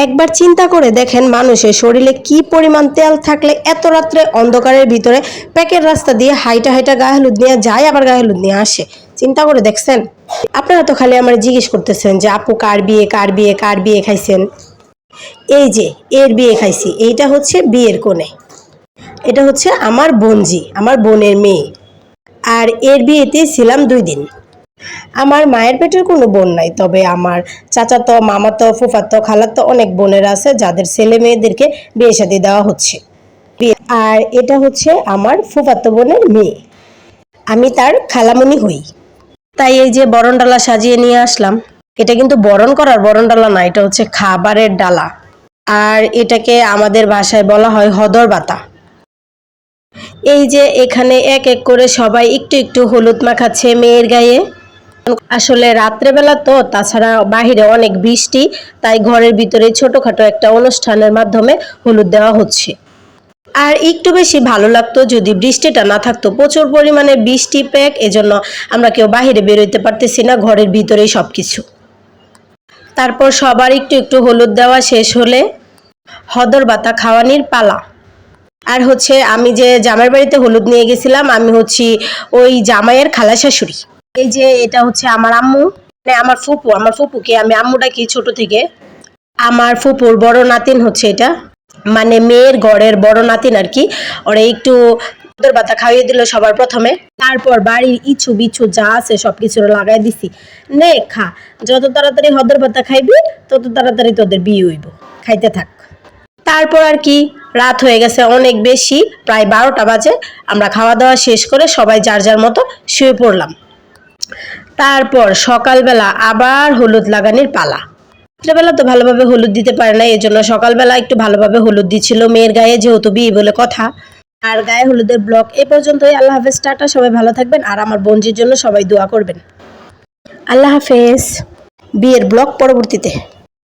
একবার চিন্তা করে দেখেন মানুষের শরীরে কি পরিমাণ তেল থাকলে এত রাত্রে অন্ধকারের ভিতরে প্যাকের রাস্তা দিয়ে হাইটা হাইটা গায়ে হলুদ নিয়ে যায়, আবার গায়ে হলুদ নিয়ে আসে। চিন্তা করে দেখছেন? আপনারা তো খালি আমার জিজ্ঞেস করতেছেন যে আপু কার বিয়ে কার বিয়ে কার বিয়ে খাইছেন। এই যে এর বিয়ে খাইছি, এইটা হচ্ছে বিয়ের কোণে, এটা হচ্ছে আমার বোনজি, আমার বোনের মেয়ে। আর এর বিয়েতে ছিলাম 2 দিন। আমার মায়ের পেটের কোনো বোন নাই, তবে আমার চাচাতো, মামাতো, ফুফাতো, খালাতো অনেক বোনেরা আছে যাদের ছেলে মেয়েদেরকে বিয়ে শাদী দেওয়া হচ্ছে। আর এটা হচ্ছে আমার ফুফাতো বোনের মেয়ে, আমি তার খালামণি হই। তাই এই যে বরণ ডালা সাজিয়ে নিয়ে আসলাম। এটা কিন্তু বরণ করার বরণ ডালা না, এটা হচ্ছে খাবারের ডালা। আর এটাকে আমাদের ভাষায় বলা হয় হদর বাতা। এই যে এখানে এক এক করে সবাই একটু একটু হলুদ মাখাচ্ছে মেয়ের গায়ে। আসলে রাত্রেবেলা তো, তাছাড়া বাহিরে অনেক বৃষ্টি, তাই ঘরের ভিতরে ছোটখাটো একটা অনুষ্ঠানের মাধ্যমে হলুদ দেওয়া হচ্ছে। আর একটু বেশি ভালো লাগতো যদি বৃষ্টিটা না থাকতো, প্রচুর পরিমাণে বৃষ্টি প্যাক, এজন্য আমরা কেউ বাহিরে বেরোতে পারতেছি না, ঘরের ভিতরেই সবকিছু। তারপর সবার একটু একটু হলুদ দেওয়া শেষ হলে হদর বাতা খাওয়ানির পালা। আর হচ্ছে আমি যে জামাইয়ের বাড়িতে হলুদ নিয়ে গেছিলাম, আমি হচ্ছি ওই জামাইয়ের খালা শাশুড়ি। এই যে এটা হচ্ছে আমার আম্মু, মানে আমার ফুপু, আমার ফুপুকে আমি আম্মু ডাকি ছোট থেকে। আমার ফুপুর বড় নাতিন হচ্ছে এটা, মানে মেয়ের ঘরের বড় নাতিন আর কি। ওরা একটু হদর বাতা খাইয়ে দিল সবার প্রথমে, তারপর বাড়ির ইচ্ছু বিচ্ছু যা আছে সবকিছু লাগাই দিছি, নে খা, যত তাড়াতাড়ি হদর বাতা খাইবি তত তাড়াতাড়ি তোদের বিয়ে হইব, খাইতে থাক। তারপর আর কি, রাত হয়ে গেছে অনেক বেশি, প্রায় 12টা বাজে। আমরা খাওয়া দাওয়া শেষ করে সবাই যার যার মতো শুয়ে পড়লাম। তারপর সকালবেলা আবার হলুদ লাগানির পালা। রাত্রেবেলা তো ভালোভাবে হলুদ দিতে পারে না, এজন্য সকালবেলা একটু ভালোভাবে হলুদ দিচ্ছিল মেয়ের গায়ে, যেহেতু বিয়ে বলে কথা। আর গায়ে হলুদের ব্লগ এ পর্যন্তই। আল্লাহ হাফেজ, টাটা, সবাই ভালো থাকবেন, আর আমার বোনজির জন্য সবাই দোয়া করবেন। আল্লাহ হাফেজ। বিয়ের ব্লগ পরবর্তীতে।